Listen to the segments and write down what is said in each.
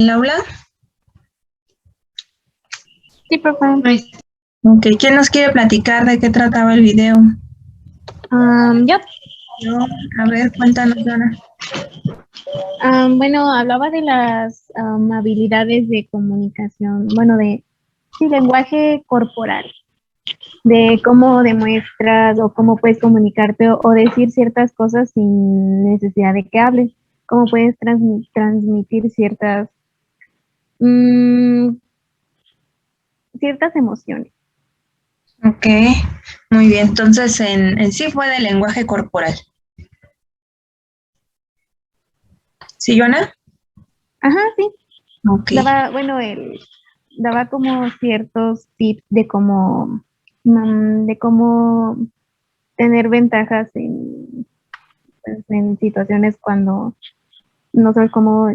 el aula? Sí, profe. Ok, ¿quién nos quiere platicar de qué trataba el video? Yo, Yo, a ver, cuéntanos, Dana. bueno, hablaba de las habilidades de comunicación, bueno, sí, lenguaje corporal, de cómo demuestras o cómo puedes comunicarte o decir ciertas cosas sin necesidad de que hables, cómo puedes transmitir mm, ciertas emociones. Ok, muy bien. Entonces, en sí fue de lenguaje corporal. ¿Sí, Joana? Ajá, sí. Ok, Daba como ciertos tips de cómo tener ventajas en situaciones cuando no sabes cómo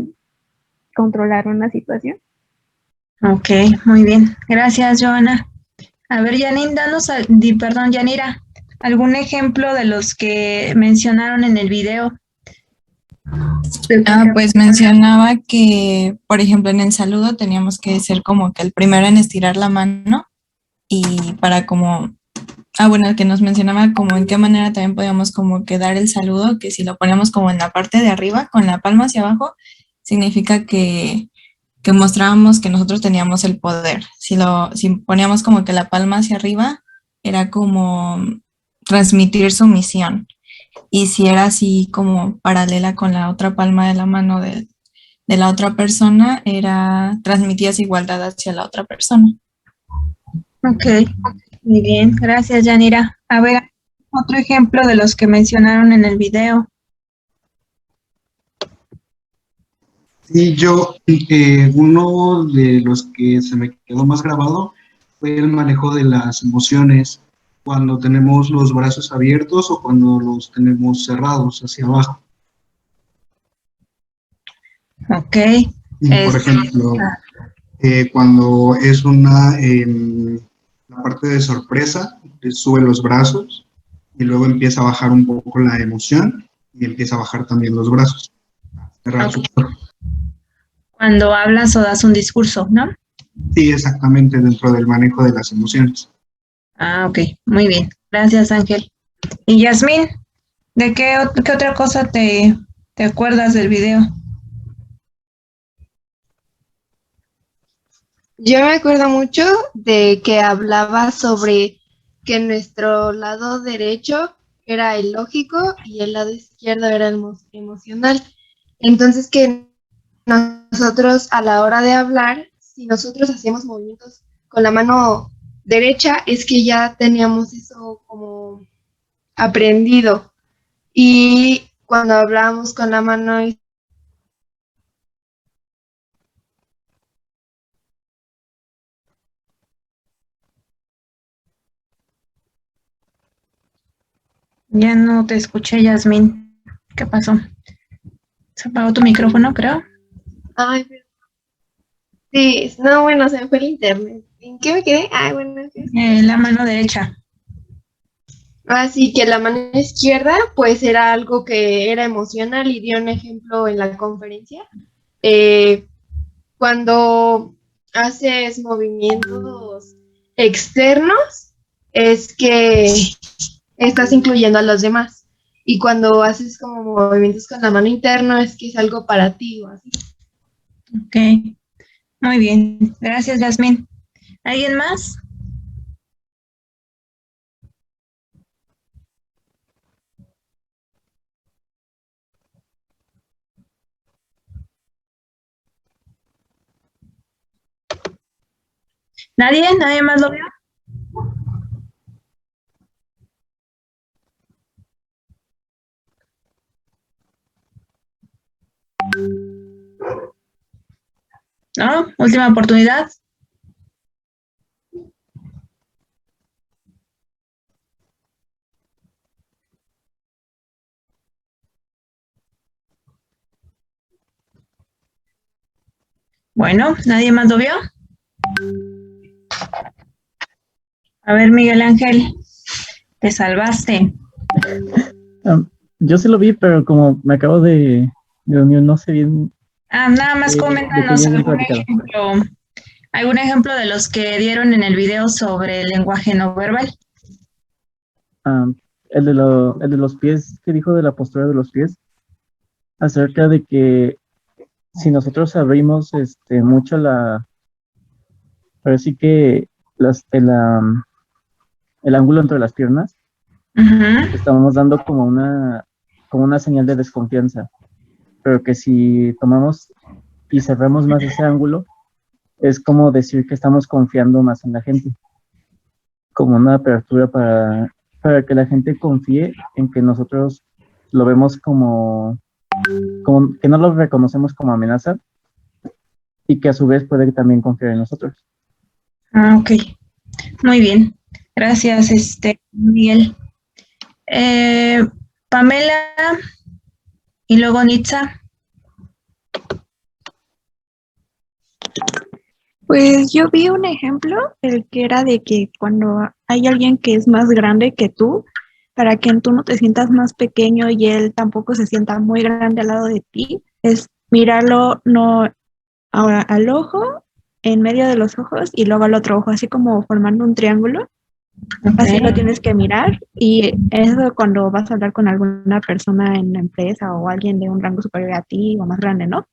controlar una situación. ok, muy bien. Gracias, Joana. A ver, Janine, perdón, Yanira, ¿algún ejemplo de los que mencionaron en el video? Pues mencionaba que, por ejemplo, en el saludo teníamos que ser como que el primero en estirar la mano y para como, bueno, que nos mencionaba como en qué manera también podíamos como que dar el saludo, que si lo ponemos como en la parte de arriba, con la palma hacia abajo, significa que mostrábamos que nosotros teníamos el poder. Si poníamos como que la palma hacia arriba, era como transmitir sumisión. Y si era así como paralela con la otra palma de la mano de la otra persona, transmitías igualdad hacia la otra persona. Ok, muy bien. Gracias, Yanira. A ver, otro ejemplo de los que mencionaron en el video. Sí, uno de los que se me quedó más grabado fue el manejo de las emociones cuando tenemos los brazos abiertos o cuando los tenemos cerrados hacia abajo. Ok. Por ejemplo, cuando es la parte de sorpresa, sube los brazos y luego empieza a bajar un poco la emoción y empieza a bajar también los brazos. Cerrar su cuerpo. Cuando hablas o das un discurso, ¿no? Sí, exactamente, dentro del manejo de las emociones. Ah, ok, muy bien. Gracias, Ángel. Y Yasmín, ¿de qué otra cosa te acuerdas del video? Yo me acuerdo mucho de que hablaba sobre que nuestro lado derecho era el lógico y el lado izquierdo era el emocional. Entonces que nosotros a la hora de hablar, si nosotros hacíamos movimientos con la mano derecha, es que ya teníamos eso como aprendido. Y cuando hablábamos con la mano Ya no te escuché, Yasmín. ¿Qué pasó? ¿Se apagó tu micrófono, creo? Ay, sí, no, bueno, se me fue el internet. ¿En qué me quedé? Ay, bueno, La mano derecha. así que la mano izquierda, pues era algo que era emocional y dio un ejemplo en la conferencia. Eh, Cuando haces movimientos externos, es que estás incluyendo a los demás. Y cuando haces como movimientos con la mano interna, es que es algo para ti o así. Ok, muy bien. Gracias, Yasmín. ¿Alguien más? ¿Nadie? ¿Nadie más lo vio? ¿No? Última oportunidad. Bueno, ¿nadie más lo vio? A ver, Miguel Ángel, te salvaste. Yo sí lo vi, pero como me acabo de unir, no sé bien. Nada más de que coméntanos ya hemos platicado. algún ejemplo de los que dieron en el video sobre el lenguaje no verbal. Ah, el de los pies, que dijo de la postura de los pies, acerca de que si nosotros abrimos mucho ahora sí que el ángulo entre las piernas, Ujú. estamos dando como una señal de desconfianza, pero que si tomamos y cerramos más ese ángulo, es como decir que estamos confiando más en la gente, como una apertura para que la gente confíe en que nosotros lo vemos como que no lo reconocemos como amenaza y que a su vez puede también confiar en nosotros. Ok, muy bien. Gracias, Miguel. Pamela y luego Nitza. Pues yo vi un ejemplo, el que era de que cuando hay alguien que es más grande que tú, para que tú no te sientas más pequeño y él tampoco se sienta muy grande al lado de ti, es mirarlo no ahora al ojo, en medio de los ojos y luego al otro ojo, así como formando un triángulo. Así lo Ok. tienes que mirar y eso cuando vas a hablar con alguna persona en la empresa o alguien de un rango superior a ti o más grande, ¿no?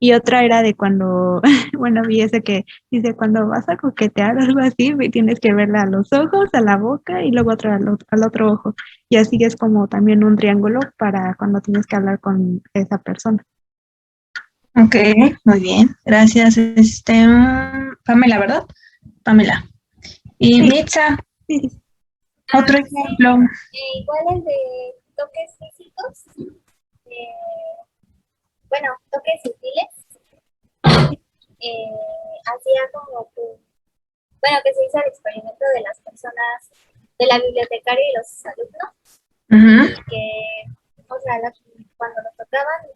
Y otra era de cuando, bueno, vi ese que dice, cuando vas a coquetear o algo así, tienes que verla a los ojos, a la boca y luego otra al otro ojo. Y así es como también un triángulo para cuando tienes que hablar con esa persona. Ok, muy bien. Gracias, Pamela, ¿verdad? Pamela. Y Sí, Nitza, sí, sí. otro Sí, ejemplo. igual el de toques físicos, bueno, toques sutiles, hacía como que, bueno, que se hizo el experimento de las personas, de la bibliotecaria y los alumnos, Ujú. y que, o sea, cuando nos tocaban,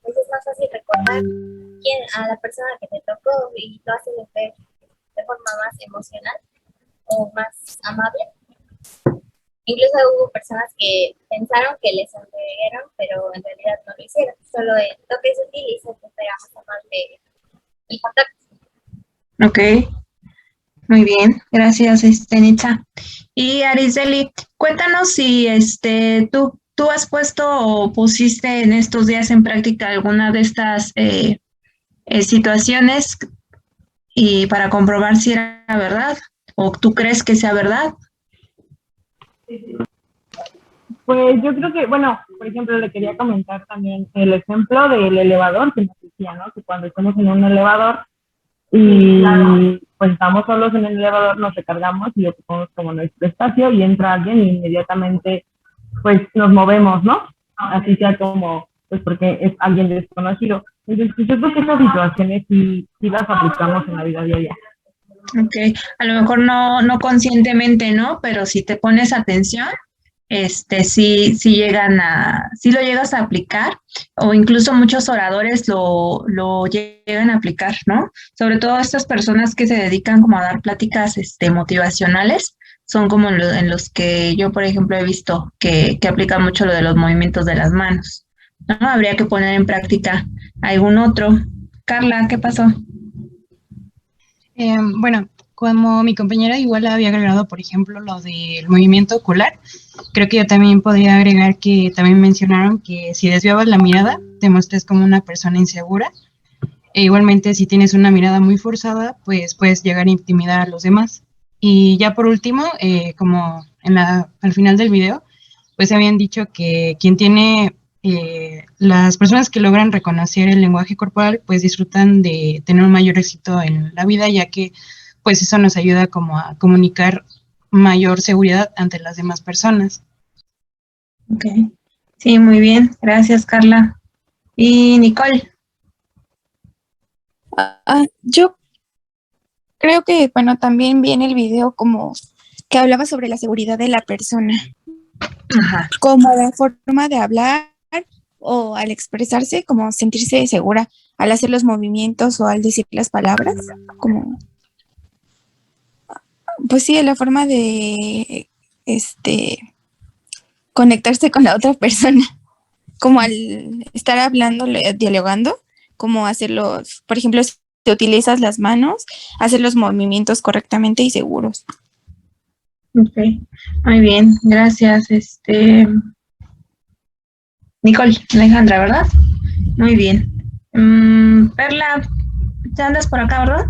pues es más fácil recordar a la persona que te tocó y lo hace de forma más emocional o más amable. Incluso hubo personas que pensaron que les sonrieron, pero en realidad no lo hicieron. Solo el toque sutil hizo que fuera más amable el contacto. Ok, muy bien. Gracias, Nitza. Y Ariseli, cuéntanos si tú has puesto o pusiste en estos días en práctica alguna de estas situaciones y para comprobar si era verdad o tú crees que sea verdad. Pues yo creo que, bueno, por ejemplo, le quería comentar también el ejemplo del elevador que nos decía, ¿no? Que cuando estamos en un elevador y pues estamos solos en el elevador, nos recargamos y ocupamos como nuestro espacio y entra alguien y inmediatamente pues nos movemos, ¿no? Así sea como, pues porque es alguien desconocido. Entonces, pues, yo creo que esas situaciones sí las aplicamos en la vida diaria. Ok, a lo mejor no conscientemente, ¿no? Pero si te pones atención, sí lo llegas a aplicar, o incluso muchos oradores lo llegan a aplicar, ¿no? Sobre todo estas personas que se dedican como a dar pláticas, motivacionales, son como en los que yo, por ejemplo, he visto que aplican mucho lo de los movimientos de las manos, ¿no? Habría que poner en práctica algún otro. Carla, ¿qué pasó? Bueno, como mi compañera igual había agregado, por ejemplo, lo del movimiento ocular, creo que yo también podría agregar que también mencionaron que si desviabas la mirada, te muestras como una persona insegura. E igualmente, si tienes una mirada muy forzada, pues puedes llegar a intimidar a los demás. Y ya por último, como al final del video, pues habían dicho que quien tiene, las personas que logran reconocer el lenguaje corporal, pues disfrutan de tener un mayor éxito en la vida, ya que pues eso nos ayuda como a comunicar mayor seguridad ante las demás personas. Ok. Sí, muy bien. Gracias, Carla. Y Nicole. Yo creo que, bueno, también vi en el video como que hablaba sobre la seguridad de la persona, Ajá. como la forma de hablar o al expresarse, como sentirse segura al hacer los movimientos o al decir las palabras, como, pues sí, la forma de, conectarse con la otra persona, como al estar hablando, dialogando, cómo hacerlos, por ejemplo, si te utilizas las manos, hacer los movimientos correctamente y seguros. Ok, muy bien, gracias. Nicole, Alejandra, ¿verdad? Muy bien. Perla, ¿te andas por acá, verdad?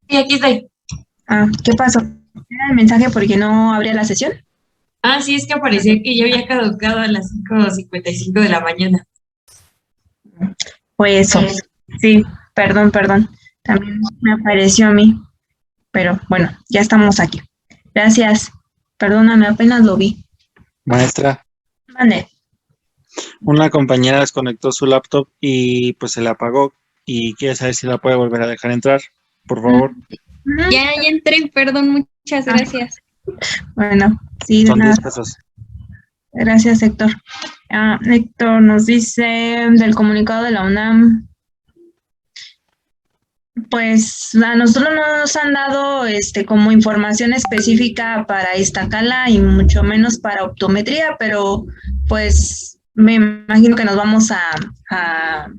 Sí, aquí estoy. Ah, ¿qué pasó? ¿Era el mensaje porque no abría la sesión? Ah, sí, es que parecía que ya había caducado a las 5:55 de la mañana. Pues eso. Sí, perdón. También me apareció a mí. Pero bueno, ya estamos aquí. Gracias. Perdóname, apenas lo vi. Maestra, Mande. una compañera desconectó su laptop y pues se la apagó y quiere saber si la puede volver a dejar entrar, por favor. Ya entré, perdón, muchas gracias. Bueno, sí, de Son nada. 10 pesos. Gracias, Héctor. Héctor nos dice del comunicado de la UNAM. Pues a nosotros no nos han dado como información específica para Iztacala y mucho menos para optometría, pero pues me imagino que nos vamos a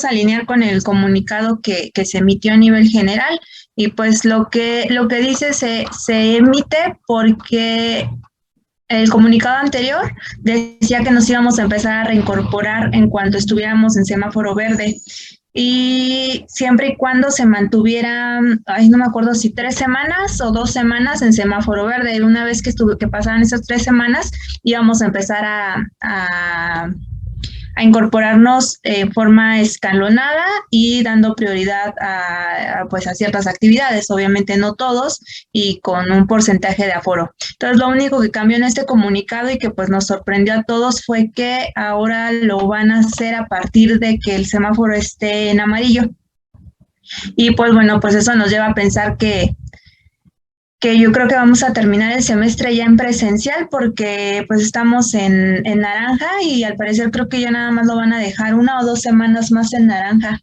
alinear con el comunicado que se emitió a nivel general y pues lo que dice se emite porque el comunicado anterior decía que nos íbamos a empezar a reincorporar en cuanto estuviéramos en semáforo verde. Y siempre y cuando se mantuviera, no me acuerdo si 3 semanas o 2 semanas en semáforo verde. Una vez que pasaran esas 3 semanas, íbamos a empezar a incorporarnos en forma escalonada y dando prioridad pues a ciertas actividades, obviamente no todos, y con un porcentaje de aforo. Entonces, lo único que cambió en este comunicado y que pues nos sorprendió a todos fue que ahora lo van a hacer a partir de que el semáforo esté en amarillo. Y pues bueno, pues eso nos lleva a pensar que yo creo que vamos a terminar el semestre ya en presencial porque pues estamos en naranja y al parecer creo que ya nada más lo van a dejar 1 o 2 semanas más en naranja,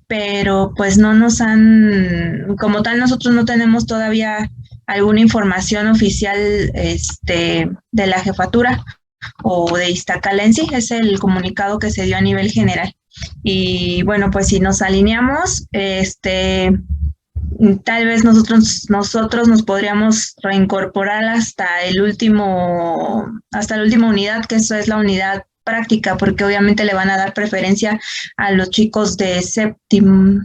pero pues no nos han, como tal nosotros no tenemos todavía alguna información oficial de la jefatura o de Iztacala en sí, es el comunicado que se dio a nivel general. Y bueno, pues si nos alineamos, tal vez nosotros nos podríamos reincorporar hasta la última unidad, que eso es la unidad práctica, porque obviamente le van a dar preferencia a los chicos de séptimo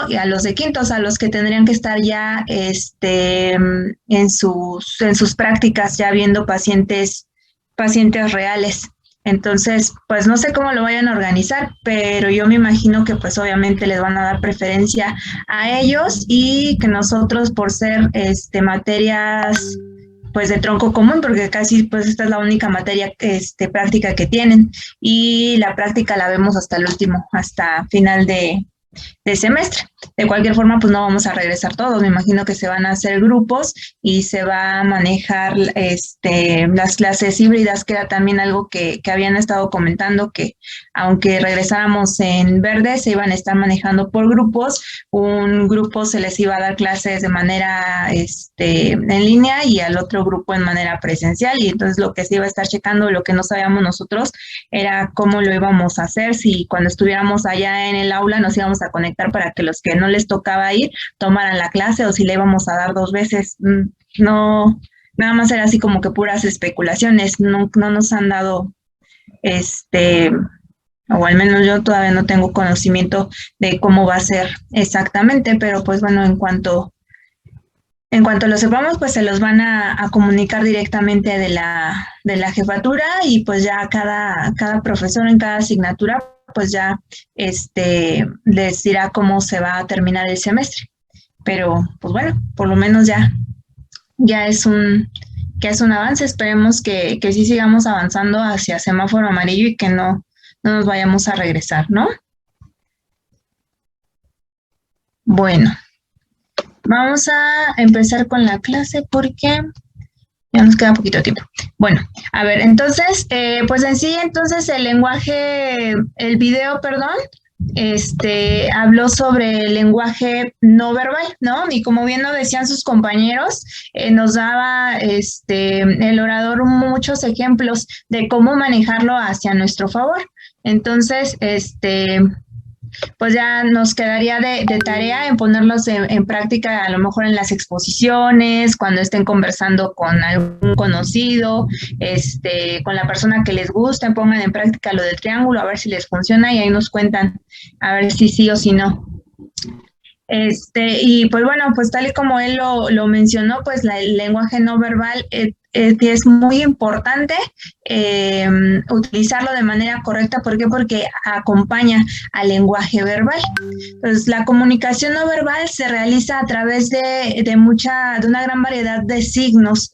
y a los de quintos, a los que tendrían que estar ya en sus prácticas, ya viendo pacientes reales. Entonces, pues no sé cómo lo vayan a organizar, pero yo me imagino que pues obviamente les van a dar preferencia a ellos y que nosotros por ser materias pues de tronco común, porque casi pues esta es la única materia práctica que tienen y la práctica la vemos hasta el último, hasta final de semestre. De cualquier forma, pues no vamos a regresar todos. Me imagino que se van a hacer grupos y se va a manejar las clases híbridas, que era también algo que habían estado comentando, que aunque regresáramos en verde, se iban a estar manejando por grupos. Un grupo se les iba a dar clases de manera en línea y al otro grupo en manera presencial. Y entonces lo que se iba a estar checando, lo que no sabíamos nosotros, era cómo lo íbamos a hacer, si cuando estuviéramos allá en el aula nos íbamos a conectar para que los que no les tocaba ir tomaran la clase o si le íbamos a dar 2 veces. No, nada más era así como que puras especulaciones, no nos han dado o al menos yo todavía no tengo conocimiento de cómo va a ser exactamente, pero pues bueno, en cuanto lo sepamos, pues se los van a comunicar directamente de la jefatura y pues ya cada profesor en cada asignatura pues ya les dirá cómo se va a terminar el semestre. Pero pues bueno, por lo menos ya es un avance. Esperemos que sí sigamos avanzando hacia semáforo amarillo y que no nos vayamos a regresar, ¿no? Bueno, vamos a empezar con la clase porque ya nos queda poquito tiempo. Bueno, a ver, entonces, pues en sí, entonces el video, habló sobre el lenguaje no verbal, ¿no? Y como bien lo decían sus compañeros, nos daba el orador muchos ejemplos de cómo manejarlo hacia nuestro favor. Entonces, pues ya nos quedaría de tarea en ponerlos en práctica, a lo mejor en las exposiciones, cuando estén conversando con algún conocido, con la persona que les gusta, pongan en práctica lo del triángulo, a ver si les funciona y ahí nos cuentan a ver si sí o si no. Y pues bueno, pues tal y como él lo mencionó, pues el lenguaje no verbal es muy importante utilizarlo de manera correcta. ¿Por qué? Porque acompaña al lenguaje verbal. Entonces, la comunicación no verbal se realiza a través de una gran variedad de signos.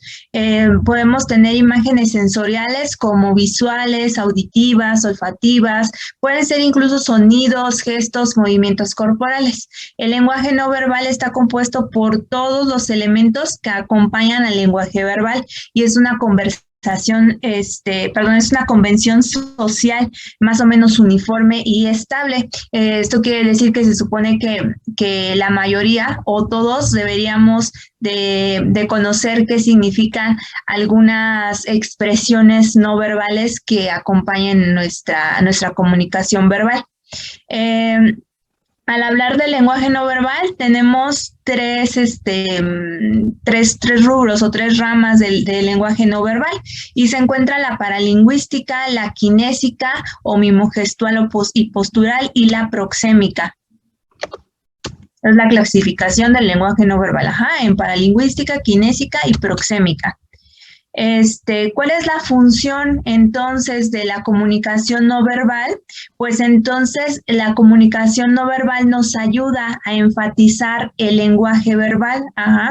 Podemos tener imágenes sensoriales como visuales, auditivas, olfativas, pueden ser incluso sonidos, gestos, movimientos corporales. El lenguaje no verbal está compuesto por todos los elementos que acompañan al lenguaje verbal y es una conversación, es una convención social más o menos uniforme y estable. Esto quiere decir que se supone que la mayoría o todos deberíamos de conocer qué significan algunas expresiones no verbales que acompañen nuestra comunicación verbal. Al hablar del lenguaje no verbal, tenemos tres rubros o tres ramas del lenguaje no verbal y se encuentra la paralingüística, la kinésica o mimogestual y postural y la proxémica. Es la clasificación del lenguaje no verbal, en paralingüística, kinésica y proxémica. ¿Cuál es la función entonces de la comunicación no verbal? Pues entonces la comunicación no verbal nos ayuda a enfatizar el lenguaje verbal,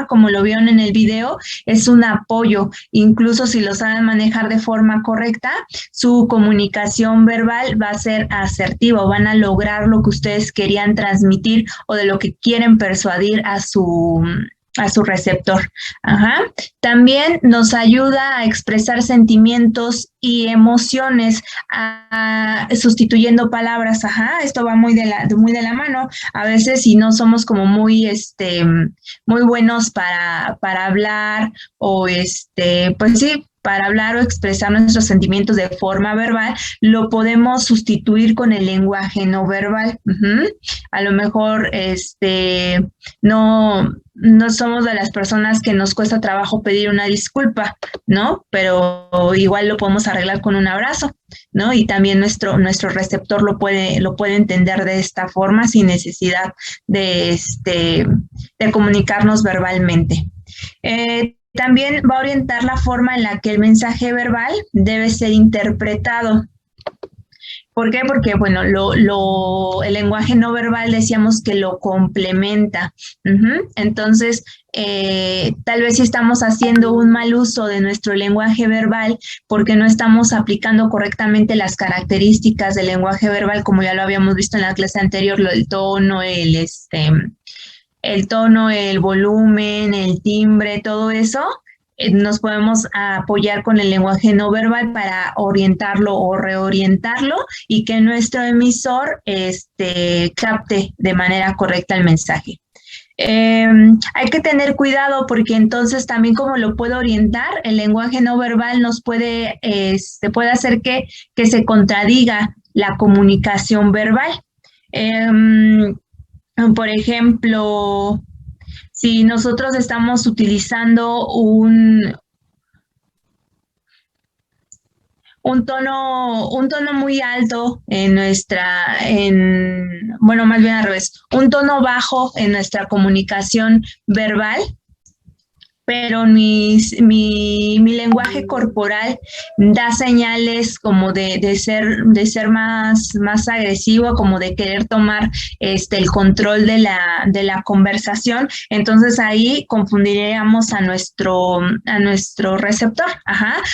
como lo vieron en el video, es un apoyo, incluso si lo saben manejar de forma correcta, su comunicación verbal va a ser asertiva, van a lograr lo que ustedes querían transmitir o de lo que quieren persuadir a su receptor. También nos ayuda a expresar sentimientos y emociones sustituyendo palabras. Esto va muy de la mano. A veces si no somos como muy buenos para hablar o pues sí, para hablar o expresar nuestros sentimientos de forma verbal, lo podemos sustituir con el lenguaje no verbal. A lo mejor no somos de las personas que nos cuesta trabajo pedir una disculpa, ¿no? Pero igual lo podemos arreglar con un abrazo, ¿no? Y también nuestro receptor lo puede entender de esta forma sin necesidad de comunicarnos verbalmente. También va a orientar la forma en la que el mensaje verbal debe ser interpretado. ¿Por qué? Porque, bueno, el lenguaje no verbal decíamos que lo complementa. Entonces, tal vez si estamos haciendo un mal uso de nuestro lenguaje verbal porque no estamos aplicando correctamente las características del lenguaje verbal, como ya lo habíamos visto en la clase anterior, el tono, el volumen, el timbre, todo eso, nos podemos apoyar con el lenguaje no verbal para orientarlo o reorientarlo y que nuestro emisor capte de manera correcta el mensaje. Hay que tener cuidado porque entonces también como lo puedo orientar, el lenguaje no verbal nos puede hacer que se contradiga la comunicación verbal. Por ejemplo, si nosotros estamos utilizando un tono muy alto más bien al revés, un tono bajo en nuestra comunicación verbal, pero mi lenguaje corporal da señales como de ser más agresivo, como de querer tomar el control de la conversación. Entonces ahí confundiríamos a nuestro receptor,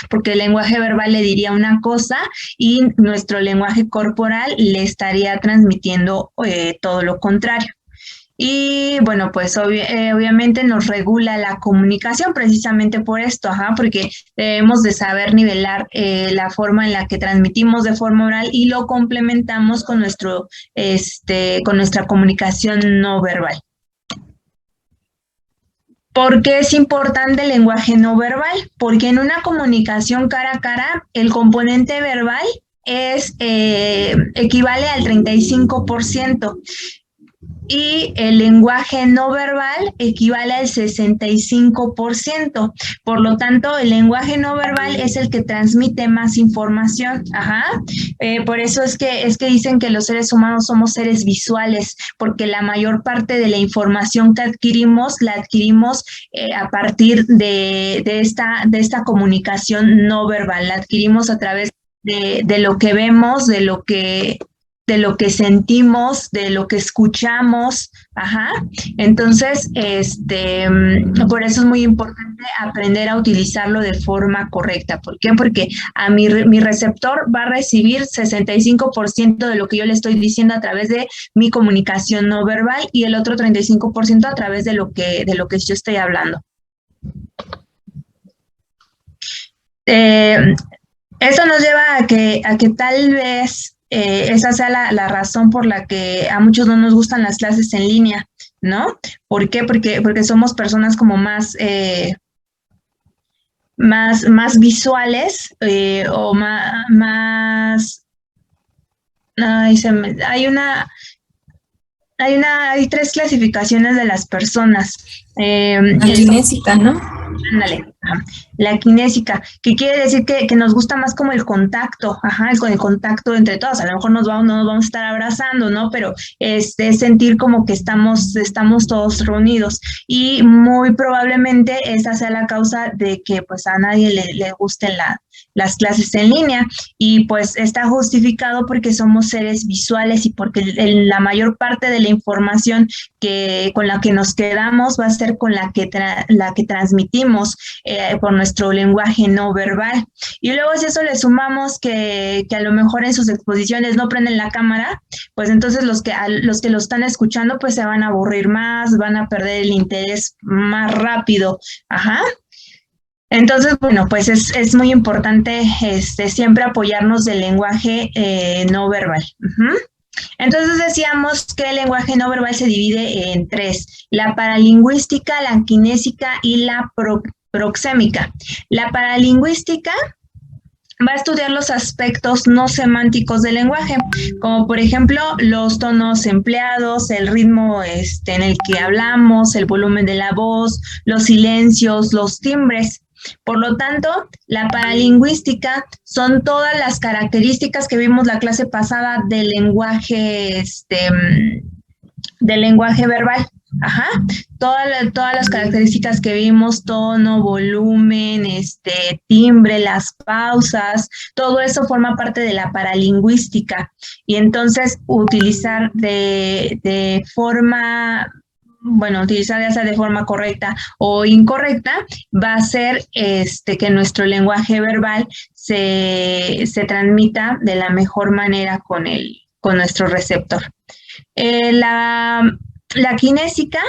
porque el lenguaje verbal le diría una cosa y nuestro lenguaje corporal le estaría transmitiendo todo lo contrario. Y bueno, pues obviamente nos regula la comunicación precisamente por esto, porque debemos de saber nivelar la forma en la que transmitimos de forma oral y lo complementamos con con nuestra comunicación no verbal. ¿Por qué es importante el lenguaje no verbal? Porque en una comunicación cara a cara, el componente verbal equivale al 35%. Y el lenguaje no verbal equivale al 65%. Por lo tanto, el lenguaje no verbal es el que transmite más información. Ajá. Por eso es que dicen que los seres humanos somos seres visuales, porque la mayor parte de la información que adquirimos la adquirimos a partir de esta comunicación no verbal. La adquirimos a través de lo que vemos, de lo que sentimos, de lo que escuchamos, ajá. Entonces, por eso es muy importante aprender a utilizarlo de forma correcta. ¿Por qué? Porque a mi receptor va a recibir 65% de lo que yo le estoy diciendo a través de mi comunicación no verbal y el otro 35% a través de lo que yo estoy hablando. Eso nos lleva a que tal vez esa sea la razón por la que a muchos no nos gustan las clases en línea, ¿no? ¿Por qué? Porque somos personas como más visuales o más hay tres clasificaciones de las personas. La kinésica, ¿no? Ándale, la kinésica, que quiere decir que nos gusta más como el contacto, ajá, el contacto entre todos. A lo mejor no nos vamos a estar abrazando, ¿no? Pero es sentir como que estamos todos reunidos. Y muy probablemente esa sea la causa de que pues a nadie le gusten las clases en línea, y pues está justificado porque somos seres visuales y porque la mayor parte de la información con la que nos quedamos va a ser con la que transmitimos por nuestro lenguaje no verbal. Y luego si eso le sumamos que a lo mejor en sus exposiciones no prenden la cámara, pues entonces los que lo están escuchando pues se van a aburrir más, van a perder el interés más rápido, ajá. Entonces, bueno, pues es muy importante siempre apoyarnos del lenguaje no verbal. Uh-huh. Entonces decíamos que el lenguaje no verbal se divide en tres: la paralingüística, la kinésica y la proxémica. La paralingüística va a estudiar los aspectos no semánticos del lenguaje, como por ejemplo los tonos empleados, el ritmo en el que hablamos, el volumen de la voz, los silencios, los timbres. Por lo tanto, la paralingüística son todas las características que vimos la clase pasada del lenguaje verbal. Ajá, todas las características que vimos, tono, volumen, timbre, las pausas, todo eso forma parte de la paralingüística. Y entonces utilizar utilizar ya sea de forma correcta o incorrecta, va a hacer que nuestro lenguaje verbal se transmita de la mejor manera con nuestro receptor. La kinésica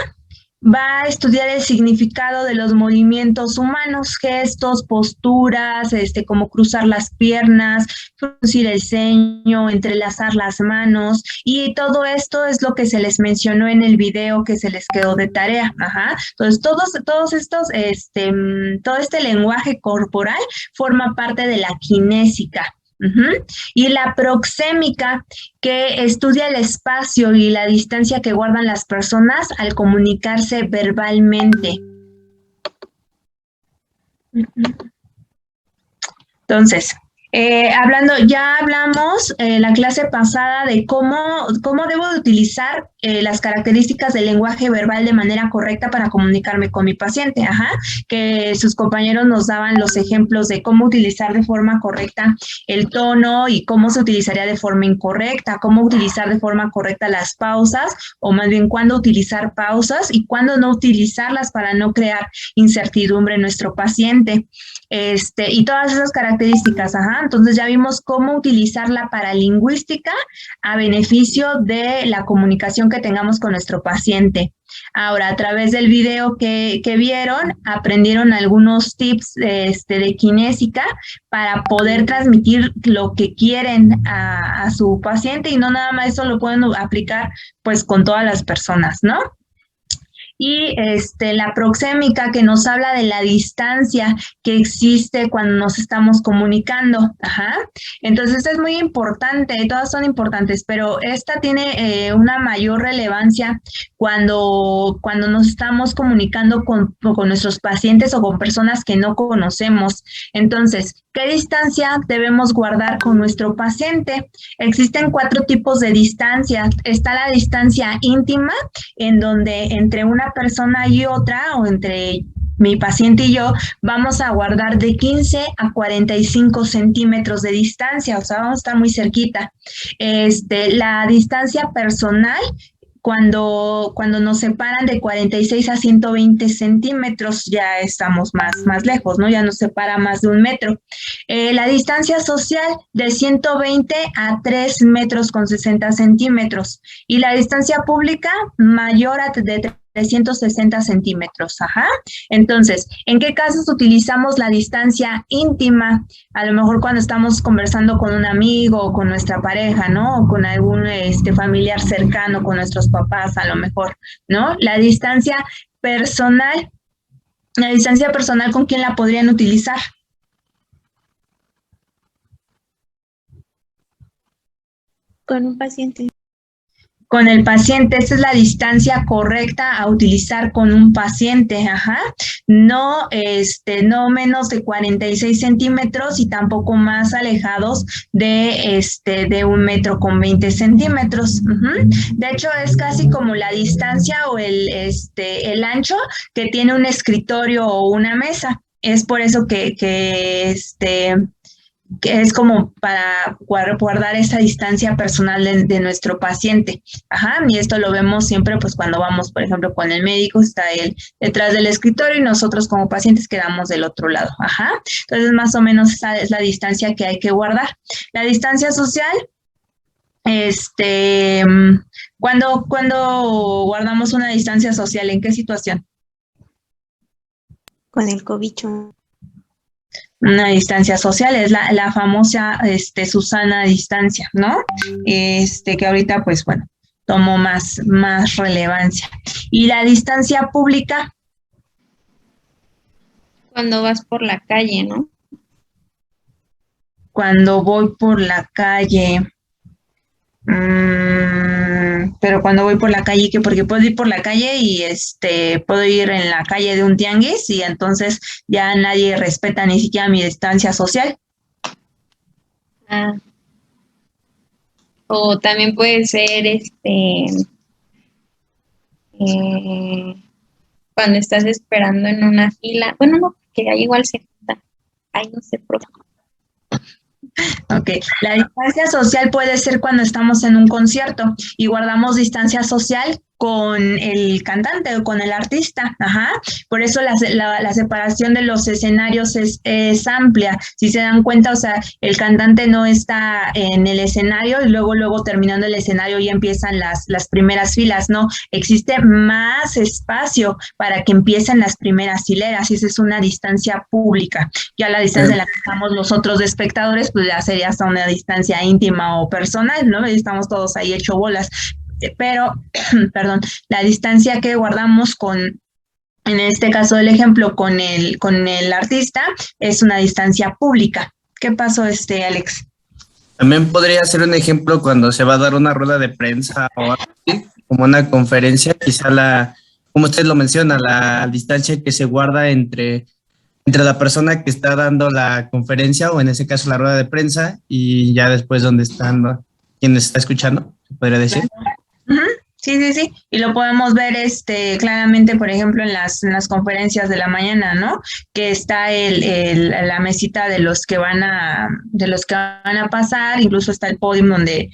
va a estudiar el significado de los movimientos humanos, gestos, posturas, como cruzar las piernas, fruncir el ceño, entrelazar las manos, y todo esto es lo que se les mencionó en el video que se les quedó de tarea. Ajá. Entonces, todo este lenguaje corporal forma parte de la kinésica. Uh-huh. Y la proxémica, que estudia el espacio y la distancia que guardan las personas al comunicarse verbalmente. Entonces, ya hablamos la clase pasada de cómo debo de utilizar las características del lenguaje verbal de manera correcta para comunicarme con mi paciente, ajá, que sus compañeros nos daban los ejemplos de cómo utilizar de forma correcta el tono y cómo se utilizaría de forma incorrecta, cómo utilizar de forma correcta las pausas, o más bien cuándo utilizar pausas y cuándo no utilizarlas para no crear incertidumbre en nuestro paciente. Y todas esas características, ajá. Entonces ya vimos cómo utilizar la paralingüística a beneficio de la comunicación que tengamos con nuestro paciente. Ahora, a través del video que vieron, aprendieron algunos tips de kinésica para poder transmitir lo que quieren a su paciente, y no nada más eso lo pueden aplicar pues con todas las personas, ¿no? y la proxémica, que nos habla de la distancia que existe cuando nos estamos comunicando. Ajá. Entonces es muy importante, todas son importantes, pero esta tiene una mayor relevancia cuando nos estamos comunicando con nuestros pacientes o con personas que no conocemos. Entonces, ¿qué distancia debemos guardar con nuestro paciente? Existen 4 tipos de distancia. Está la distancia íntima, en donde entre una persona y otra, o entre mi paciente y yo, vamos a guardar de 15 a 45 centímetros de distancia, o sea, vamos a estar muy cerquita. La distancia personal, cuando nos separan de 46 a 120 centímetros, ya estamos más lejos, ¿no? Ya nos separa más de 1 metro. La distancia social, de 120 a 3 metros con 60 centímetros. Y la distancia pública, mayor a de 360 centímetros. Ajá. Entonces, ¿en qué casos utilizamos la distancia íntima? A lo mejor cuando estamos conversando con un amigo o con nuestra pareja, ¿no? O con algún familiar cercano, con nuestros papás, a lo mejor, ¿no? La distancia personal, ¿con quién la podrían utilizar? Con un paciente. Con el paciente, esa es la distancia correcta a utilizar con un paciente, ajá. No, no menos de 46 centímetros y tampoco más alejados de 1 metro con 20 centímetros. De hecho, es casi como la distancia o el ancho que tiene un escritorio o una mesa. Es por eso que es como para guardar esa distancia personal de nuestro paciente. Ajá, y esto lo vemos siempre pues cuando vamos, por ejemplo, con el médico, está él detrás del escritorio y nosotros como pacientes quedamos del otro lado. Ajá, entonces más o menos esa es la distancia que hay que guardar. La distancia social, ¿cuándo guardamos una distancia social? ¿En qué situación? Con el cobicho. Una distancia social es la famosa Susana distancia, ¿no? Que ahorita, pues bueno, tomó más relevancia. ¿Y la distancia pública? Cuando vas por la calle, ¿no? Cuando voy por la calle. Pero cuando voy por la calle, ¿qué? Porque puedo ir por la calle y puedo ir en la calle de un tianguis y entonces ya nadie respeta ni siquiera mi distancia social. Ah. O también puede ser cuando estás esperando en una fila. Bueno, no, que ahí igual se junta. Ahí no se profe. Ok, la distancia social puede ser cuando estamos en un concierto y guardamos distancia social con el cantante o con el artista, ajá. Por eso la separación de los escenarios es amplia. Si se dan cuenta, o sea, el cantante no está en el escenario y luego terminando el escenario ya empiezan las primeras filas, ¿no? Existe más espacio para que empiecen las primeras hileras y esa es una distancia pública. Ya la distancia en la que estamos los otros espectadores, pues ya sería hasta una distancia íntima o personal, ¿no? Y estamos todos ahí hecho bolas. Pero, perdón, la distancia que guardamos en este caso del ejemplo, con el artista, es una distancia pública. ¿Qué pasó, Alex? También podría ser un ejemplo cuando se va a dar una rueda de prensa o algo así, como una conferencia, quizá como usted lo menciona, la distancia que se guarda entre la persona que está dando la conferencia o en ese caso la rueda de prensa y ya después donde están quienes está escuchando, se podría decir. Sí. Y lo podemos ver claramente, por ejemplo, en las conferencias de la mañana, ¿no? Que está la mesita de los que van a pasar, incluso está el podio donde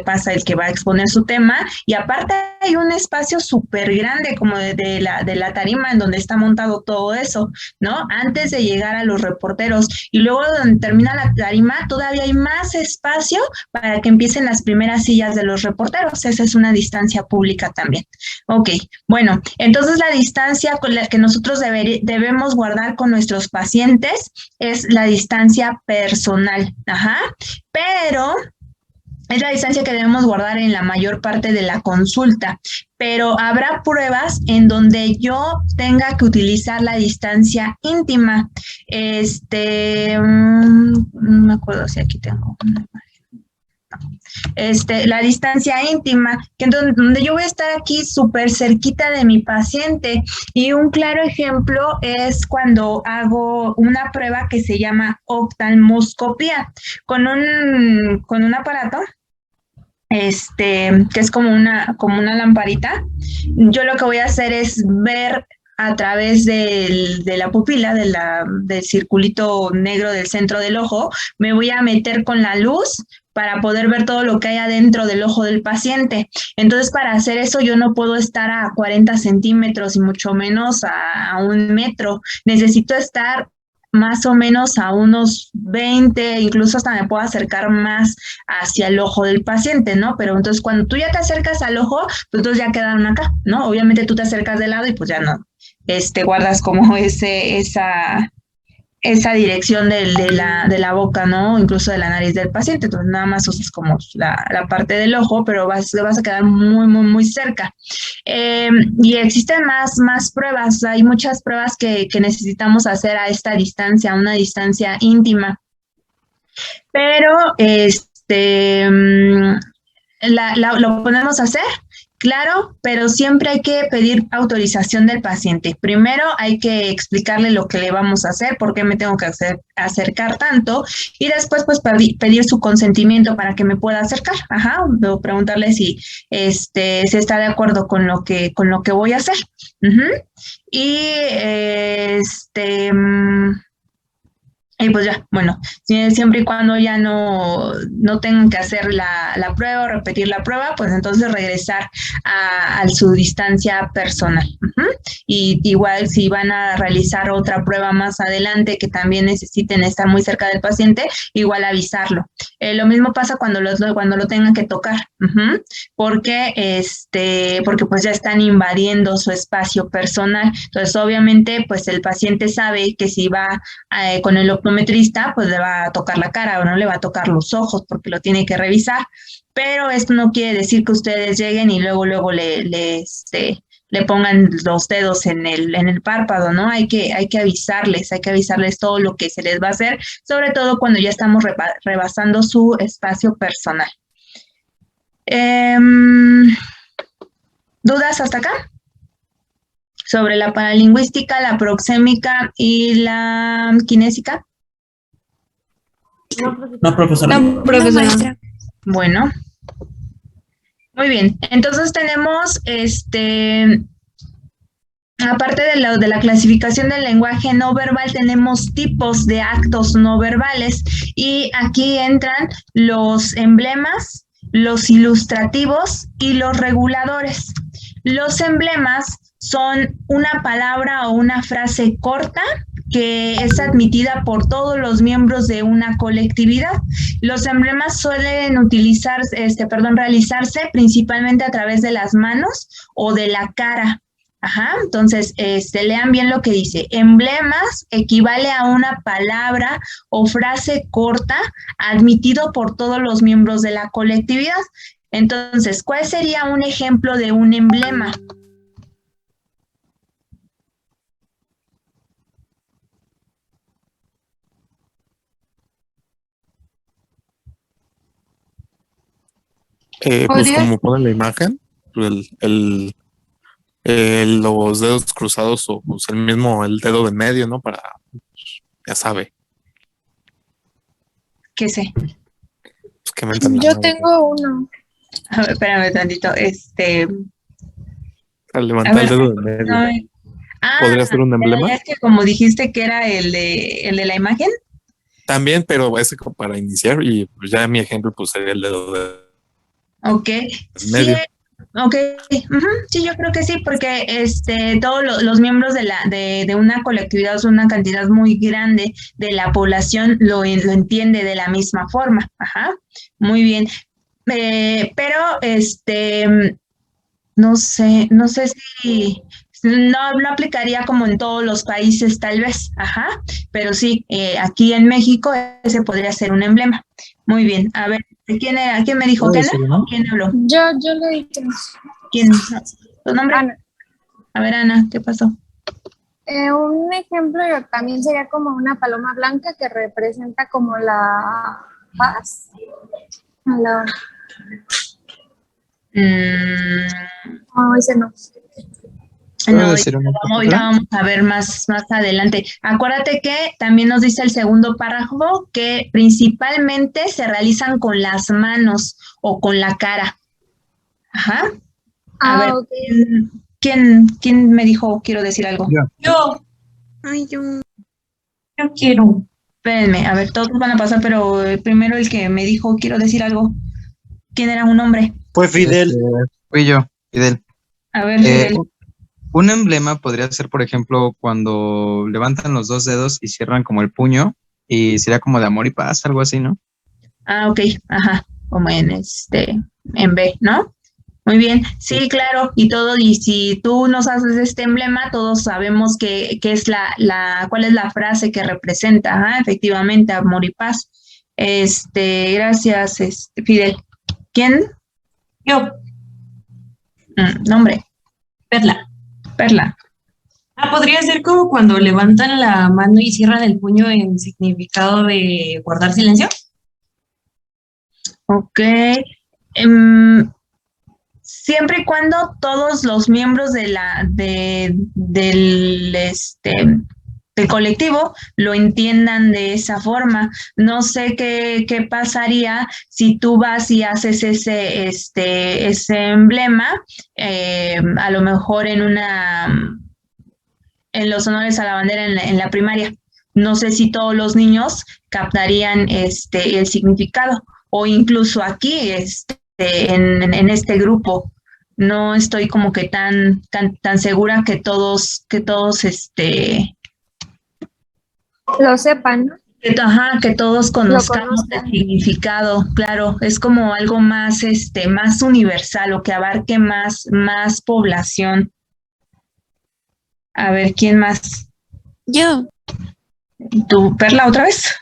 pasa el que va a exponer su tema, y aparte hay un espacio súper grande como de la tarima en donde está montado todo eso, ¿no? Antes de llegar a los reporteros. Y luego donde termina la tarima, todavía hay más espacio para que empiecen las primeras sillas de los reporteros. Esa es una distancia pública también. Ok, bueno, entonces la distancia con la que nosotros debemos guardar con nuestros pacientes es la distancia personal, ajá, pero Es la distancia que debemos guardar en la mayor parte de la consulta, pero habrá pruebas en donde yo tenga que utilizar la distancia íntima. No me acuerdo si aquí tengo una imagen. La distancia íntima, que donde yo voy a estar aquí súper cerquita de mi paciente. Y un claro ejemplo es cuando hago una prueba que se llama oftalmoscopía, con un aparato que es como una lamparita. Yo lo que voy a hacer es ver a través de la pupila, del circulito negro del centro del ojo, me voy a meter con la luz para poder ver todo lo que hay adentro del ojo del paciente. Entonces, para hacer eso, yo no puedo estar a 40 centímetros y mucho menos a 1 metro. Necesito estar más o menos a unos 20, incluso hasta me puedo acercar más hacia el ojo del paciente, ¿no? Pero entonces cuando tú ya te acercas al ojo, pues entonces ya quedaron acá, ¿no? Obviamente tú te acercas de lado y pues ya no, guardas como esa dirección de la boca, ¿no? Incluso de la nariz del paciente. Entonces nada más usas como la parte del ojo, pero vas a quedar muy, muy, muy cerca. Y existen más pruebas. Hay muchas pruebas que necesitamos hacer a esta distancia, a una distancia íntima. Pero lo podemos hacer, claro, pero siempre hay que pedir autorización del paciente. Primero hay que explicarle lo que le vamos a hacer, por qué me tengo que acercar tanto, y después pues pedir su consentimiento para que me pueda acercar. Ajá, o preguntarle si está de acuerdo con lo que voy a hacer. Y y pues ya, bueno, siempre y cuando ya no tengan que hacer la prueba o repetir la prueba, pues entonces regresar a su distancia personal. Y igual si van a realizar otra prueba más adelante que también necesiten estar muy cerca del paciente, igual avisarlo. Lo mismo pasa cuando lo tengan que tocar, porque pues ya están invadiendo su espacio personal. Entonces, obviamente, pues el paciente sabe que si va con el optometrista, pues le va a tocar la cara o no le va a tocar los ojos porque lo tiene que revisar, pero esto no quiere decir que ustedes lleguen y luego le pongan los dedos en el párpado, ¿no? Hay que avisarles todo lo que se les va a hacer, sobre todo cuando ya estamos rebasando su espacio personal. ¿Dudas hasta acá? Sobre la paralingüística, la proxémica y la kinésica. No, profesora. No, profesora. Bueno. Muy bien. Entonces tenemos, aparte de la clasificación del lenguaje no verbal, tenemos tipos de actos no verbales. Y aquí entran los emblemas, los ilustrativos y los reguladores. Los emblemas son una palabra o una frase corta que es admitida por todos los miembros de una colectividad. Los emblemas suelen realizarse principalmente a través de las manos o de la cara. Ajá, entonces, lean bien lo que dice. Emblemas equivale a una palabra o frase corta admitido por todos los miembros de la colectividad. Entonces, ¿cuál sería un ejemplo de un emblema? Pues como pone la imagen, los dedos cruzados o pues el dedo de medio, ¿no? Para, ya sabe. ¿Qué sé? Pues que me entiendan, Yo ¿no? tengo uno. A ver, espérame tantito. Al levantar el dedo de medio. No, ¿Podría ser un emblema? Es que como dijiste que era el de la imagen. También, pero ese como para iniciar y pues ya mi ejemplo pues sería el dedo de Ok. medio. Sí, ok. Sí, yo creo que sí, porque todos los miembros de una colectividad o una cantidad muy grande de la población lo entiende de la misma forma. Ajá. Muy bien. Pero no sé No aplicaría como en todos los países tal vez, ajá, pero sí, aquí en México ese podría ser un emblema. Muy bien, a ver, ¿quién era? ¿Quién me dijo? ¿Kenneth? ¿Quién habló? Yo lo he dicho. ¿Quién? ¿Tu nombre? Ana. A ver, Ana, ¿qué pasó? Un ejemplo también sería como una paloma blanca que representa como la paz. Ese no. No, ahorita vamos a ver más adelante. Acuérdate que también nos dice el segundo párrafo que principalmente se realizan con las manos o con la cara. Ajá. A ver, okay. ¿Quién me dijo quiero decir algo? Yo. Ay, yo quiero. Espérenme, a ver, todos van a pasar, pero primero el que me dijo quiero decir algo. ¿Quién era un hombre? Fue Fidel. Fui yo, Fidel. A ver, Fidel. Un emblema podría ser, por ejemplo, cuando levantan los dos dedos y cierran como el puño, y sería como de amor y paz, algo así, ¿no? Ah, ok, ajá, como en B, ¿no? Muy bien, sí, claro, y si tú nos haces este emblema, todos sabemos qué es cuál es la frase que representa, ajá, efectivamente, amor y paz. Gracias, Fidel. ¿Quién? Yo. Nombre. Perla. Perla. Podría ser como cuando levantan la mano y cierran el puño en significado de guardar silencio. Ok. Siempre y cuando todos los miembros del colectivo lo entiendan de esa forma. No sé qué pasaría si tú vas y haces ese emblema, a lo mejor en los honores a la bandera en la primaria. No sé si todos los niños captarían el significado, o incluso aquí en este grupo. No estoy como que tan segura que todos lo sepan, ¿no? Que todos conozcamos el significado, claro, es como algo más más universal o que abarque más población. A ver, ¿quién más? Yo. ¿Tú, Perla, otra vez?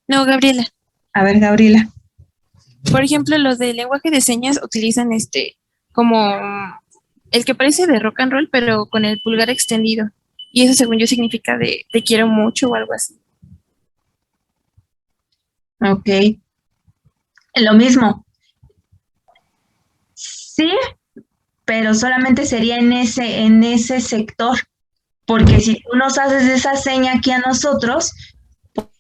No, Gabriela. A ver, Gabriela. Por ejemplo, los de lenguaje de señas utilizan como el que parece de rock and roll, pero con el pulgar extendido. Y eso, según yo, significa de te quiero mucho o algo así. Ok. Lo mismo. Sí, pero solamente sería en ese sector. Porque si tú nos haces esa seña aquí a nosotros,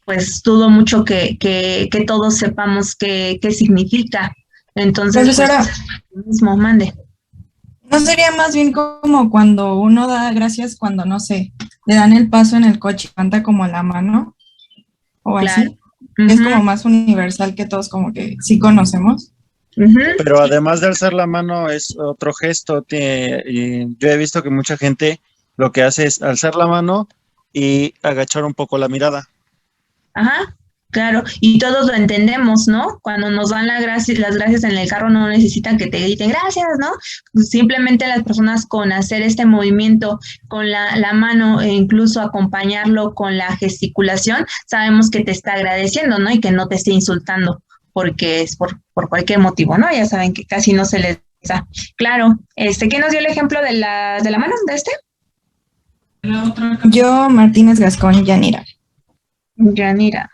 pues dudo mucho que todos sepamos qué significa. Entonces, profesora, pues, mismo, mande. ¿No sería más bien como cuando uno da gracias cuando, no sé, le dan el paso en el coche y levanta como la mano? O así. Claro. Es como más universal que todos como que sí conocemos. Pero además de alzar la mano es otro gesto. Y yo he visto que mucha gente lo que hace es alzar la mano y agachar un poco la mirada. Ajá, claro, y todos lo entendemos, ¿no? Cuando nos dan las gracias en el carro no necesitan que te griten gracias, ¿no? Simplemente las personas con hacer este movimiento con la mano e incluso acompañarlo con la gesticulación, sabemos que te está agradeciendo, ¿no? Y que no te esté insultando porque es por cualquier motivo, ¿no? Ya saben que casi no se les da. Claro, ¿quién nos dio el ejemplo de la mano de Yo, Martínez Gascón, Yanira. Yanira.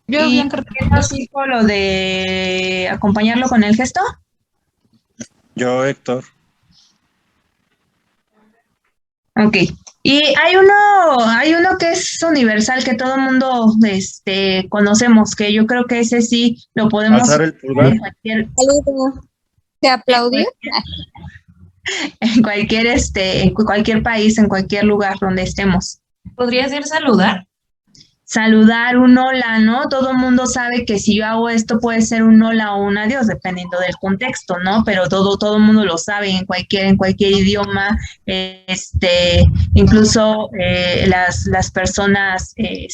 Yo, ¿Y Bianca. quién nos dijo lo de acompañarlo con el gesto? Yo, Héctor. Ok. Y hay uno que es universal, que todo el mundo conocemos, que yo creo que ese sí lo podemos alzar el pulgar. en cualquier, ¿Te aplaudir? en cualquier país, en cualquier lugar donde estemos. ¿Podría ser saludar? Saludar, un hola, ¿no? Todo el mundo sabe que si yo hago esto puede ser un hola o un adiós, dependiendo del contexto, ¿no? Pero todo el mundo lo sabe en cualquier idioma, incluso las personas, que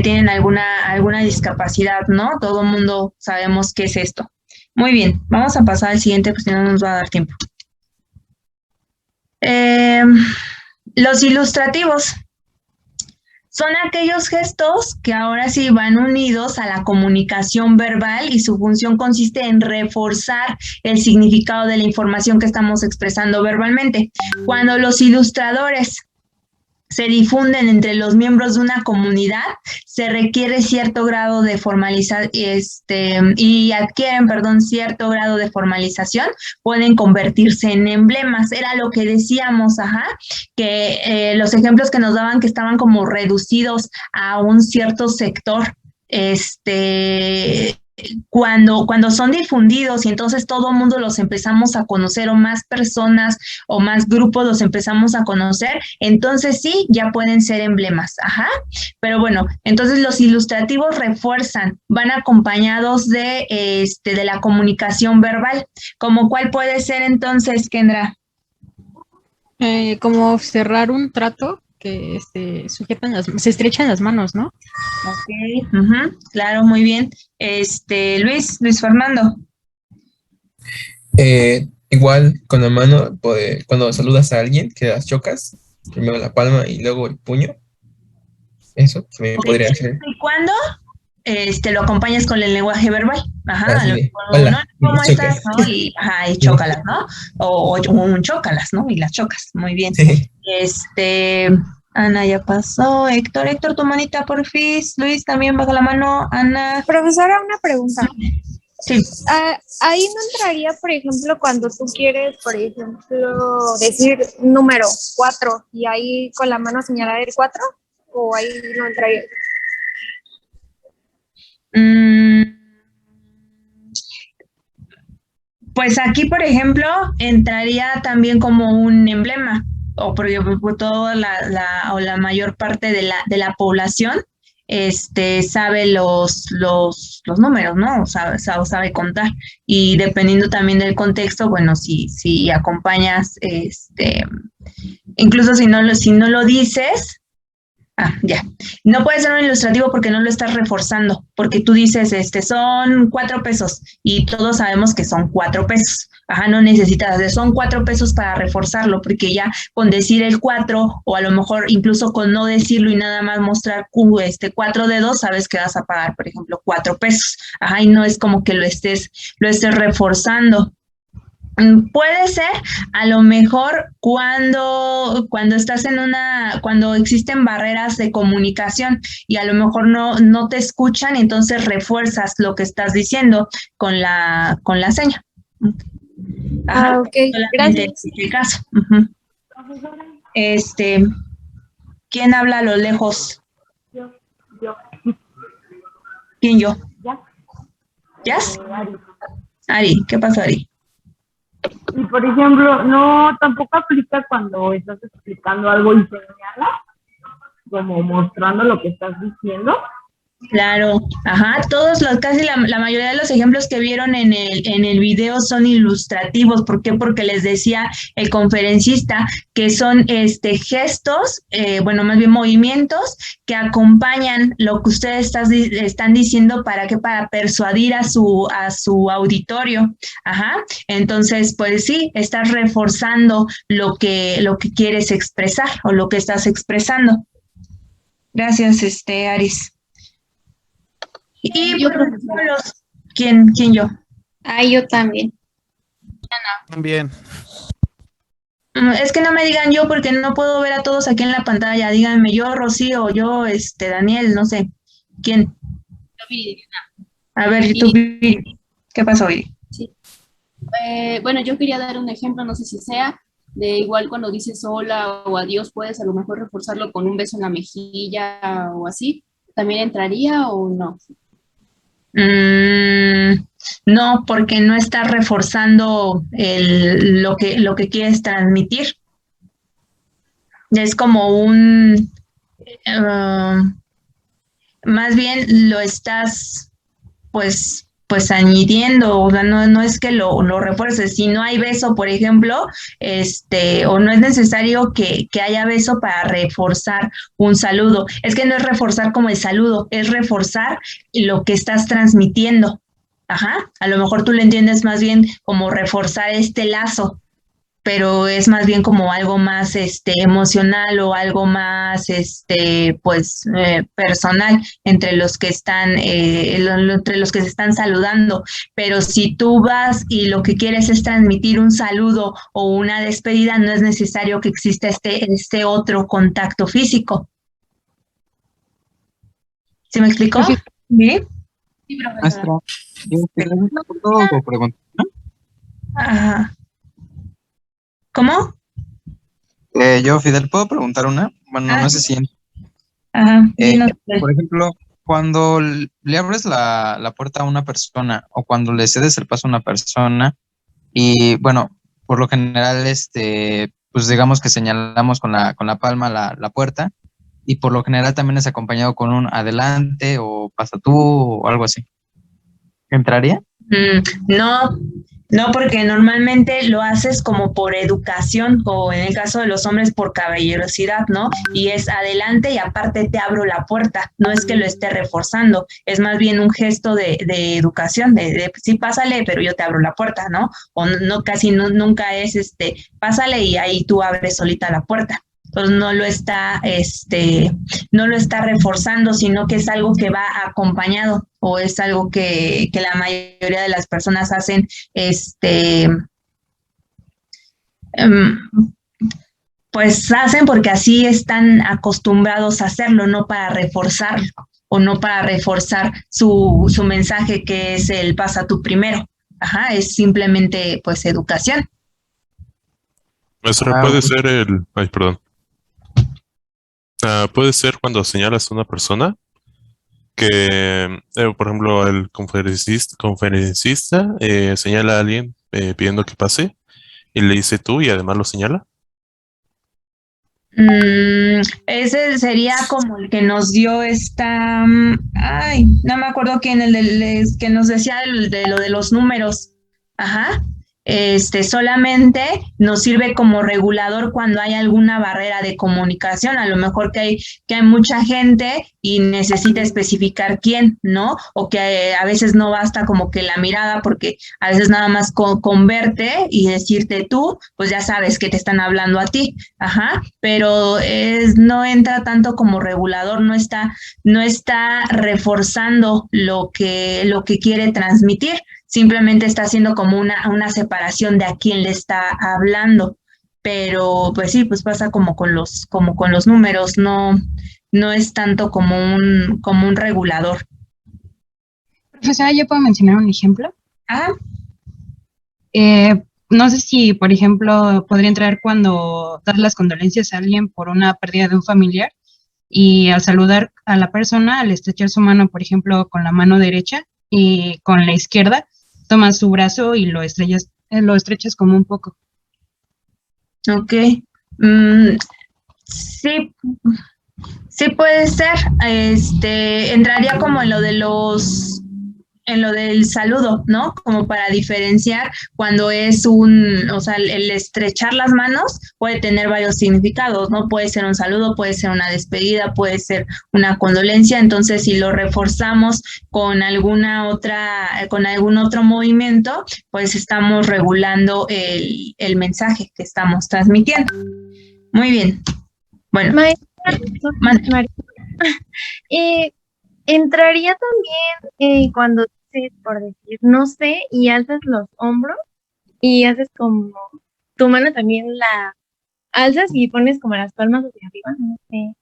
tienen alguna discapacidad, ¿no? Todo el mundo sabemos qué es esto. Muy bien, vamos a pasar al siguiente, pues si no nos va a dar tiempo. Los ilustrativos son aquellos gestos que ahora sí van unidos a la comunicación verbal y su función consiste en reforzar el significado de la información que estamos expresando verbalmente. Cuando los ilustradores se difunden entre los miembros de una comunidad, se requiere cierto grado de cierto grado de formalización, pueden convertirse en emblemas. Era lo que decíamos, que los ejemplos que nos daban que estaban como reducidos a un cierto sector, cuando son difundidos y entonces todo el mundo los empezamos a conocer o más personas o más grupos los empezamos a conocer, entonces sí, ya pueden ser emblemas, Pero bueno, entonces los ilustrativos refuerzan, van acompañados de la comunicación verbal. ¿Como cuál puede ser entonces, Kendra? Como cerrar un trato que se estrechan las manos, ¿no? Ok, claro, muy bien. Luis Fernando. Igual con la mano, cuando saludas a alguien, que las chocas, primero la palma y luego el puño. Eso también podría ser. ¿Y cuándo? Lo acompañas con el lenguaje verbal. Hola, ¿Cómo estás? ¿No? Y chócalas, ¿no? O un chócalas, ¿no? Y las chocas. Muy bien. Sí. Ana ya pasó. Héctor, tu manita, porfis. Luis, también baja la mano. Ana. Profesora, una pregunta. Sí. Ahí no entraría, por ejemplo, cuando tú quieres, por ejemplo, decir número 4 y ahí con la mano señalar el 4, o ahí no entraría. Pues aquí, por ejemplo, entraría también como un emblema, o porque toda la mayor parte de la población sabe los números, ¿no? O sabe contar. Y dependiendo también del contexto, bueno, si acompañas, incluso si no lo dices, ya. No puede ser un ilustrativo porque no lo estás reforzando, porque tú dices, son 4 pesos y todos sabemos que son 4 pesos. No necesitas, son 4 pesos para reforzarlo, porque ya con decir el 4 o a lo mejor incluso con no decirlo y nada más mostrar 4 dedos, sabes que vas a pagar, por ejemplo, 4 pesos. Y no es como que lo estés reforzando. Puede ser, a lo mejor, cuando estás cuando existen barreras de comunicación y a lo mejor no te escuchan, entonces refuerzas lo que estás diciendo con la seña. Ok, gracias. En este caso. ¿Quién habla a lo lejos? Yo. ¿Quién yo? ¿Yas? Ari, ¿qué pasó, Ari? Y por ejemplo, no, tampoco aplica cuando estás explicando algo y señalas, como mostrando lo que estás diciendo. Claro, casi la mayoría de los ejemplos que vieron en el video son ilustrativos. ¿Por qué? Porque les decía el conferencista que son gestos, más bien movimientos que acompañan lo que ustedes están diciendo. ¿Para qué? Para persuadir a su auditorio. Entonces, pues sí, estás reforzando lo que quieres expresar o lo que estás expresando. Gracias, Aris. Y yo, ¿Quién yo? Yo también. También. Es que no me digan yo porque no puedo ver a todos aquí en la pantalla. Díganme yo, Rocío, yo, Daniel, no sé. ¿Quién? A ver, tú, ¿qué pasó, Viri? Sí. Bueno, yo quería dar un ejemplo, no sé si sea, de igual cuando dices hola o adiós, puedes a lo mejor reforzarlo con un beso en la mejilla o así. ¿También entraría o no? No, porque no estás reforzando lo que quieres transmitir. Es como más bien lo estás pues añadiendo, o sea, no es que lo refuerces. Si no hay beso, por ejemplo, o no es necesario que haya beso para reforzar un saludo. Es que no es reforzar como el saludo, es reforzar lo que estás transmitiendo. Ajá, a lo mejor tú lo entiendes más bien como reforzar este lazo, pero es más bien como algo más emocional o algo más personal entre los que están entre los que se están saludando. Pero si tú vas y lo que quieres es transmitir un saludo o una despedida, no es necesario que exista este otro contacto físico. ¿Sí me explicó? ¿Sí? Sí, Maestra, profesora. ¿puedo preguntar? Ajá. ¿Cómo? Yo, Fidel, ¿puedo preguntar una? Bueno, no sé si... Ajá. Por ejemplo, cuando le abres la puerta a una persona o cuando le cedes el paso a una persona y, bueno, por lo general, pues digamos que señalamos con la palma la puerta y por lo general también es acompañado con un adelante o pasa tú o algo así. ¿Entraría? No, no, porque normalmente lo haces como por educación o en el caso de los hombres por caballerosidad, ¿no? Y es adelante y aparte te abro la puerta, no es que lo esté reforzando, es más bien un gesto de educación, de sí, pásale, pero yo te abro la puerta, ¿no? O no, casi nunca es pásale y ahí tú abres solita la puerta. Entonces no lo está reforzando, sino que es algo que va acompañado o es algo que la mayoría de las personas hacen, pues hacen porque así están acostumbrados a hacerlo, no para reforzarlo o no para reforzar su mensaje que es el pasa tú primero. Ajá, es simplemente pues educación. Maestra, puede ser ay, perdón. Puede ser cuando señalas a una persona que, por ejemplo, el conferencista señala a alguien pidiendo que pase y le dice tú y además lo señala. Ese sería como el que nos dio ay, no me acuerdo quién, que nos decía de lo de los números. Ajá. Solamente nos sirve como regulador cuando hay alguna barrera de comunicación, a lo mejor que hay mucha gente y necesita especificar quién, ¿no? O que a veces no basta como que la mirada, porque a veces nada más con verte y decirte tú, pues ya sabes que te están hablando a ti, ajá, pero no entra tanto como regulador, no está reforzando lo que quiere transmitir. Simplemente está haciendo como una separación de a quién le está hablando. Pero pues sí, pues pasa como con los números, no es tanto como un regulador. Profesora, ¿yo puedo mencionar un ejemplo? Ah. No sé si, por ejemplo, podría entrar cuando das las condolencias a alguien por una pérdida de un familiar y al saludar a la persona, al estrechar su mano, por ejemplo, con la mano derecha y con la izquierda, tomas su brazo y lo estrechas como un poco. Ok. Sí, sí puede ser. Entraría como en lo del saludo, ¿no? Como para diferenciar cuando es o sea, el estrechar las manos puede tener varios significados, ¿no? Puede ser un saludo, puede ser una despedida, puede ser una condolencia. Entonces, si lo reforzamos con algún otro movimiento, pues estamos regulando el mensaje que estamos transmitiendo. Muy bien. Bueno. Maestra, entraría también cuando dices, por decir, no sé, y alzas los hombros y haces como tu mano también la alzas y pones como las palmas hacia arriba, no sé,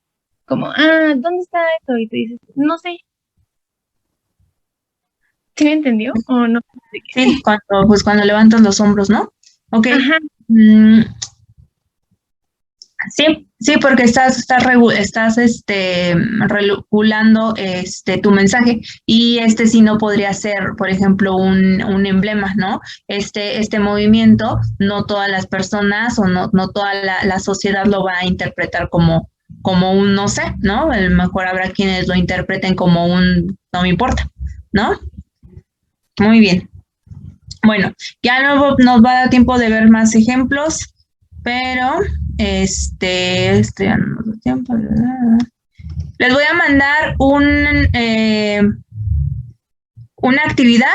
como, ¿dónde está esto? Y tú dices, no sé. ¿Sí me entendió o no? Sí, cuando levantas los hombros, ¿no? Ok. Ajá. Sí, porque estás regulando tu mensaje y sí no podría ser, por ejemplo, un emblema, ¿no? Este movimiento, no todas las personas o no toda la sociedad lo va a interpretar como un no sé, ¿no? A lo mejor habrá quienes lo interpreten como un no me importa, ¿no? Muy bien. Bueno, ya no nos va a dar tiempo de ver más ejemplos, pero estoy dando tiempo. Les voy a mandar una actividad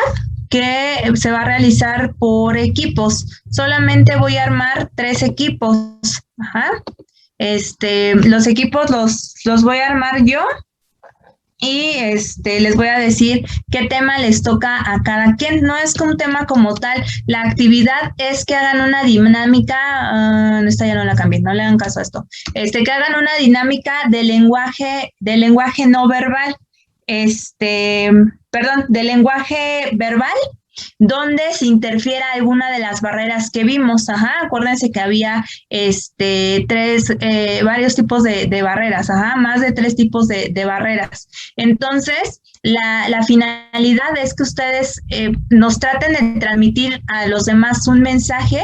que se va a realizar por equipos. Solamente voy a armar 3 equipos. Ajá. Los equipos los voy a armar yo y les voy a decir qué tema les toca a cada quien. No es un tema como tal, la actividad es que hagan una dinámica, esta ya no la cambié, no le hagan caso a esto, que hagan una dinámica de lenguaje no verbal, de lenguaje verbal, donde se interfiera alguna de las barreras que vimos. Ajá, acuérdense que había varios tipos de barreras, ajá, más de 3 tipos de barreras. Entonces, la finalidad es que ustedes nos traten de transmitir a los demás un mensaje,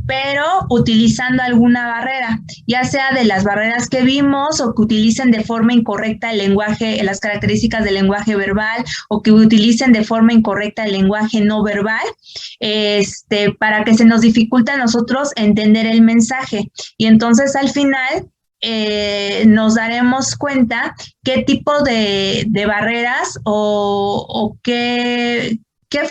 pero utilizando alguna barrera, ya sea de las barreras que vimos o que utilicen de forma incorrecta el lenguaje, las características del lenguaje verbal, o que utilicen de forma incorrecta el lenguaje no verbal, para que se nos dificulte a nosotros entender el mensaje. Y entonces al final nos daremos cuenta qué tipo de barreras o qué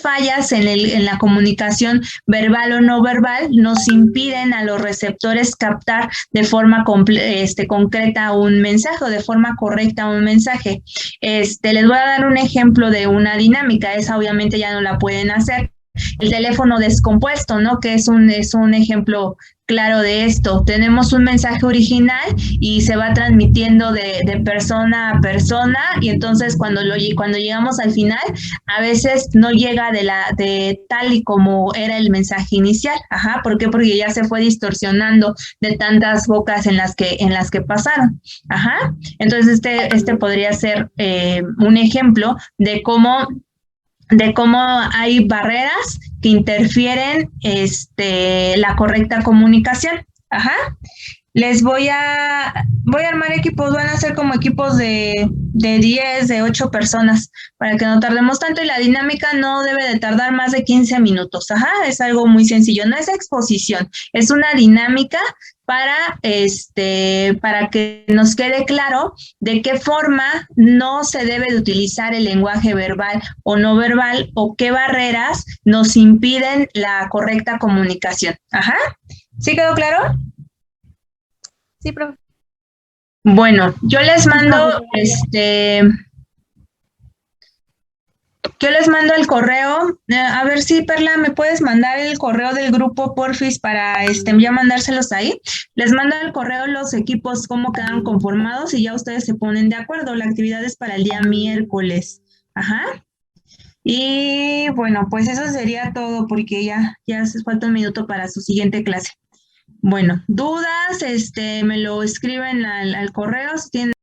fallas en la comunicación verbal o no verbal nos impiden a los receptores captar de forma concreta un mensaje o de forma correcta un mensaje. Les voy a dar un ejemplo de una dinámica, esa obviamente ya no la pueden hacer. El teléfono descompuesto, ¿no? Que es un ejemplo claro de esto. Tenemos un mensaje original y se va transmitiendo de persona a persona, y entonces cuando llegamos al final, a veces no llega de tal y como era el mensaje inicial. Ajá, ¿por qué? Porque ya se fue distorsionando de tantas bocas en las que pasaron. Ajá, entonces este podría ser un ejemplo de cómo hay barreras que interfieren la correcta comunicación. Ajá. Les voy a armar equipos, van a ser como equipos de 10, de 8 personas, para que no tardemos tanto, y la dinámica no debe de tardar más de 15 minutos. Ajá, es algo muy sencillo, no es exposición, es una dinámica para que nos quede claro de qué forma no se debe de utilizar el lenguaje verbal o no verbal, o qué barreras nos impiden la correcta comunicación. Ajá, ¿sí quedó claro? Sí, profe. Bueno, yo les mando el correo. A ver si, Perla, ¿me puedes mandar el correo del grupo, porfis, para ya mandárselos ahí? Les mando el correo los equipos, cómo quedan conformados, y ya ustedes se ponen de acuerdo. La actividad es para el día miércoles. Ajá. Y bueno, pues eso sería todo, porque ya hace falta un minuto para su siguiente clase. Bueno, dudas, me lo escriben al correo si tienen